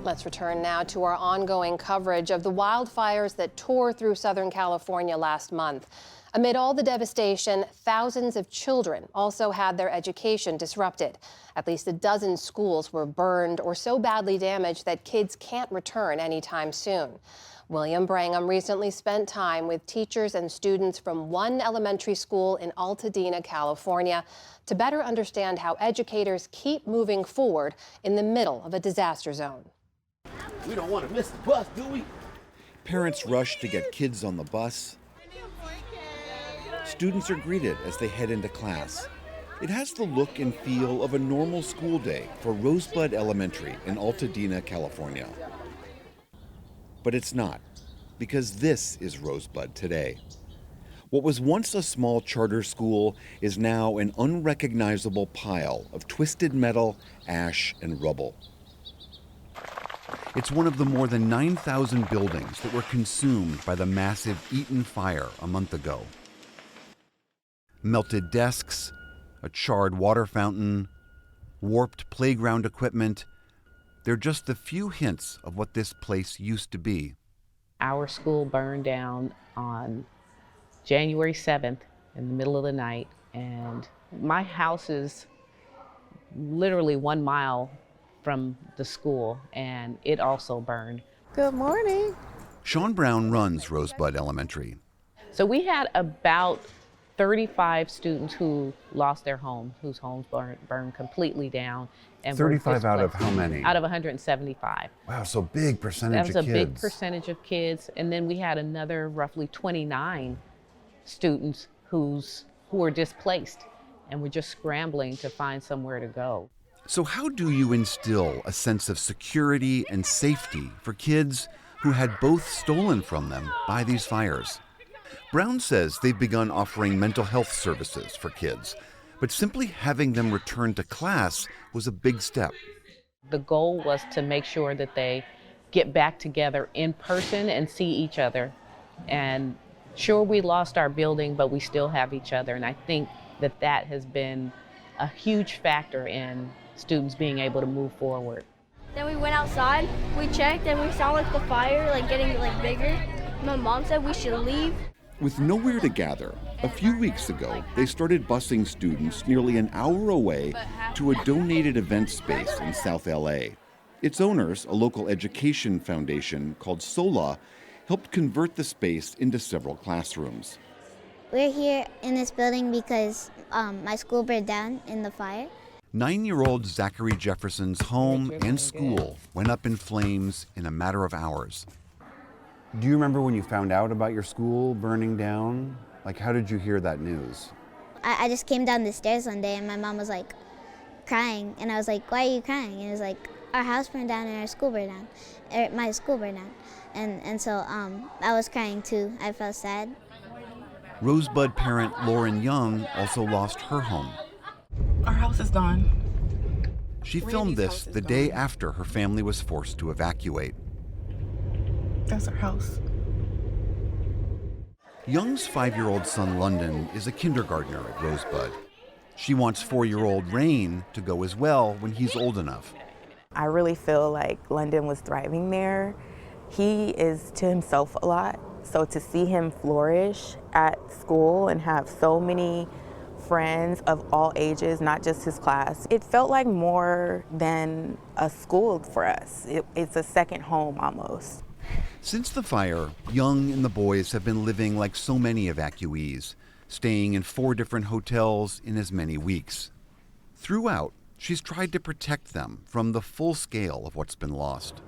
Let's return now to our ongoing coverage of the wildfires that tore through Southern California last month. Amid all the devastation, thousands of children also had their education disrupted. At least a dozen schools were burned or so badly damaged that kids can't return anytime soon. William Brangham recently spent time with teachers and students from one elementary school in Altadena, California, to better understand how educators keep moving forward in the middle of a disaster zone. We don't want to miss the bus, do we? Parents rush to get kids on the bus. Students are greeted as they head into class. It has the look and feel of a normal school day for Rosebud Elementary in Altadena, California. But it's not, because this is Rosebud today. What was once a small charter school is now an unrecognizable pile of twisted metal, ash, and rubble. It's one of the more than 9,000 buildings that were consumed by the massive Eaton fire a month ago. Melted desks, a charred water fountain, warped playground equipment. They're just the few hints of what this place used to be. Our school burned down on January 7th in the middle of the night, and my house is literally 1 mile from the school, and it also burned. Good morning. Sean Brown runs Rosebud Elementary. So we had about 35 students who lost their homes, whose homes burned completely down. And 35 out of how many? Out of 175. Wow, so big percentage of kids. That was a big percentage of kids. And then we had another roughly 29 students who were displaced and were just scrambling to find somewhere to go. So how do you instill a sense of security and safety for kids who had both stolen from them by these fires? Brown says they've begun offering mental health services for kids, but simply having them return to class was a big step. The goal was to make sure that they get back together in person and see each other. And sure, we lost our building, but we still have each other. And I think that has been a huge factor in students being able to move forward. Then we went outside, we checked, and we saw the fire getting bigger. My mom said we should leave. With nowhere to gather, a few weeks ago, they started busing students nearly an hour away to a donated event space in South LA. Its owners, a local education foundation called SOLA, helped convert the space into several classrooms. We're here in this building because my school burned down in the fire. 9-year-old Zachary Jefferson's home and school went up in flames in a matter of hours. Do you remember when you found out about your school burning down? How did you hear that news? I just came down the stairs one day and my mom was crying. And I was like, why are you crying? And it was our house burned down and our school burned down. My school burned down. And so I was crying too. I felt sad. Rosebud parent Lauren Young also lost her home. Our house is gone. She filmed this the day after her family was forced to evacuate. That's our house. Young's 5-year-old son London is a kindergartner at Rosebud. She wants 4-year-old Rain to go as well when he's old enough. I really feel like London was thriving there. He is to himself a lot, so to see him flourish at school and have so many friends of all ages, not just his class, it felt like more than a school for us. It's a second home almost. Since the fire, Young and the boys have been living like so many evacuees, staying in 4 different hotels in as many weeks. Throughout, she's tried to protect them from the full scale of what's been lost.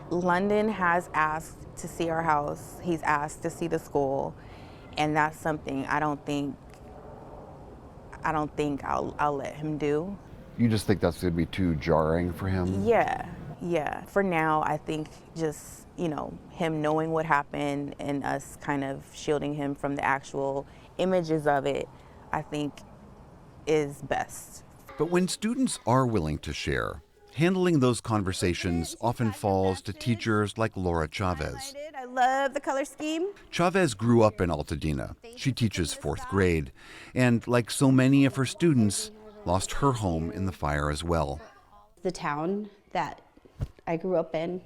London has asked to see our house. He's asked to see the school, and that's something I don't think I'll let him do. You just think that's going to be too jarring for him? Yeah. For now, I think just, him knowing what happened and us kind of shielding him from the actual images of it, I think is best. But when students are willing to share, handling those conversations often falls to teachers like Laura Chavez. I love the color scheme. Chavez grew up in Altadena. She teaches 4th grade, and like so many of her students, lost her home in the fire as well. The town that I grew up in,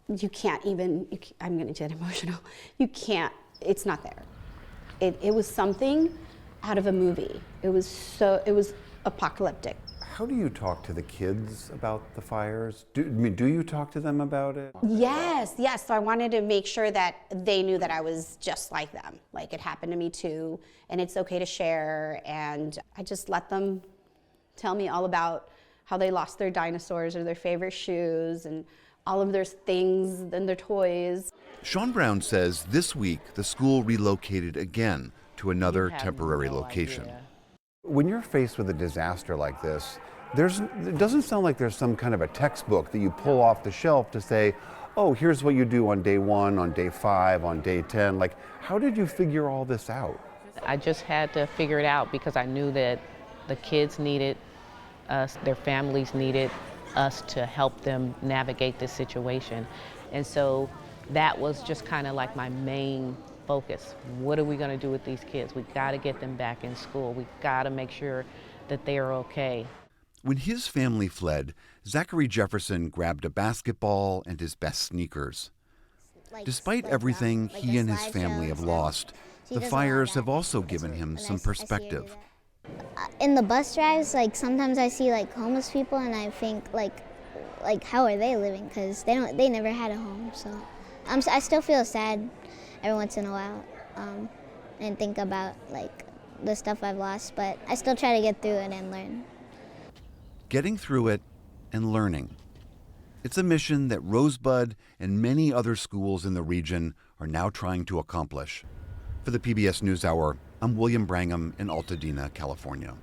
you can't even, I'm going to get emotional. You can't, it's not there. It was something out of a movie. It was apocalyptic. How do you talk to the kids about the fires? Do you talk to them about it? Yes. So I wanted to make sure that they knew that I was just like them. Like, it happened to me too, and it's okay to share. And I just let them tell me all about how they lost their dinosaurs or their favorite shoes and all of their things and their toys. Sean Brown says this week the school relocated again to another temporary location. When you're faced with a disaster like this, it doesn't sound like there's some kind of a textbook that you pull off the shelf to say, oh, here's what you do on day 1, on day 5, on day 10. Like, how did you figure all this out? I just had to figure it out because I knew that the kids needed us, their families needed us to help them navigate this situation. And so that was just kind of like my main focus. What are we going to do with these kids? We got to get them back in school. We got to make sure that they are okay. When his family fled, Zachary Jefferson grabbed a basketball and his best sneakers. Despite everything he and his family have lost, the fires have also given him some perspective. In the bus drives, like sometimes I see like homeless people and I think like how are they living? Because they never had a home. So I still feel sad every once in a while and think about like the stuff I've lost, but I still try to get through it and learn. Getting through it and learning. It's a mission that Rosebud and many other schools in the region are now trying to accomplish. For the PBS NewsHour, I'm William Brangham in Altadena, California.